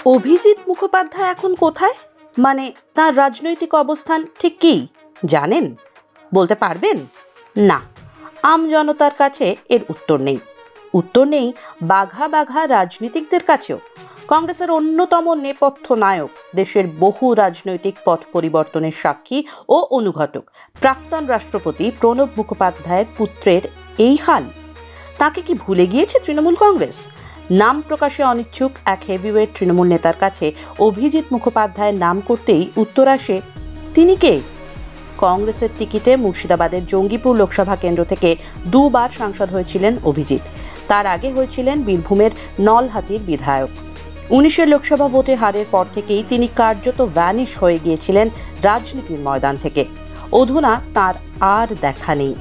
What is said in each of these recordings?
অভিজিৎ মুখোপাধ্যায় এখন কোথায়, মানে তার রাজনৈতিক অবস্থান ঠিক কী জানেন? বলতে পারবেন? না, আমজনতার কাছে এর উত্তর নেই। উত্তর নেই বাঘা বাঘা রাজনীতিকদের কাছেও। কংগ্রেসের অন্যতম নেপথ্য নায়ক, দেশের বহু রাজনৈতিক পথ পরিবর্তনের সাক্ষী ও অনুঘটক প্রাক্তন রাষ্ট্রপতি প্রণব মুখোপাধ্যায়ের পুত্রের এই হাল। তাকে কি ভুলে গিয়েছে তৃণমূল কংগ্রেস? নাম প্রকাশে অনিচ্ছুক এক হেভিওয়েট তৃণমূল নেতার কাছে অভিজিৎ মুখোপাধ্যায়ের নাম করতেই উত্তর আসে, তিনি কে? কংগ্রেসের টিকিটে মুর্শিদাবাদের জঙ্গিপুর লোকসভা কেন্দ্র থেকে দুবার সাংসদ হয়েছিলেন অভিজিৎ। তার আগে হয়েছিলেন বীরভূমের নলহাটির বিধায়ক। 19 লোকসভা ভোটে হারের পর থেকেই তিনি কার্যত ভ্যানিশ হয়ে গিয়েছিলেন রাজনীতির ময়দান থেকে। অধুনা তার আর দেখা নেই।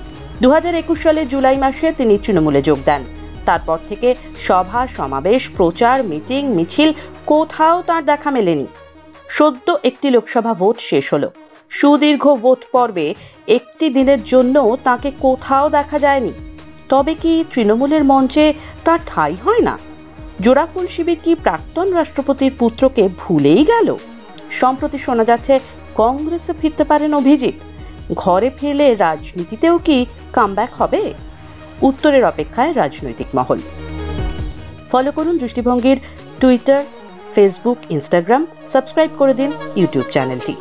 2021 সালের জুলাই মাসে তিনি তৃণমূলে যোগ দেন। তারপর থেকে সভা সমাবেশ, প্রচার, মিটিং, মিছিল কোথাও তার দেখা মেলেনি। সদ্য একটি লোকসভা ভোট শেষ হলো। সুদীর্ঘ ভোট পর্বে একটি দিনের জন্য তাকে কোথাও দেখা যায়নি। তবে কি তৃণমূলের মঞ্চে তার ঠাঁই হয় না? জোড়াফুল শিবির কি প্রাক্তন রাষ্ট্রপতির পুত্রকে ভুলেই গেল? সম্প্রতি শোনা যাচ্ছে কংগ্রেসে ফিরতে পারেন অভিজিৎ। ঘরে ফিরলে রাজনীতিতেও কি কামব্যাক হবে? উত্তরের অপেক্ষায় রাজনৈতিক মহল। ফলো করুন দৃষ্টিভঙ্গির টুইটার, ফেসবুক, ইনস্টাগ্রাম, সাবস্ক্রাইব করে দিন ইউটিউব চ্যানেলটি।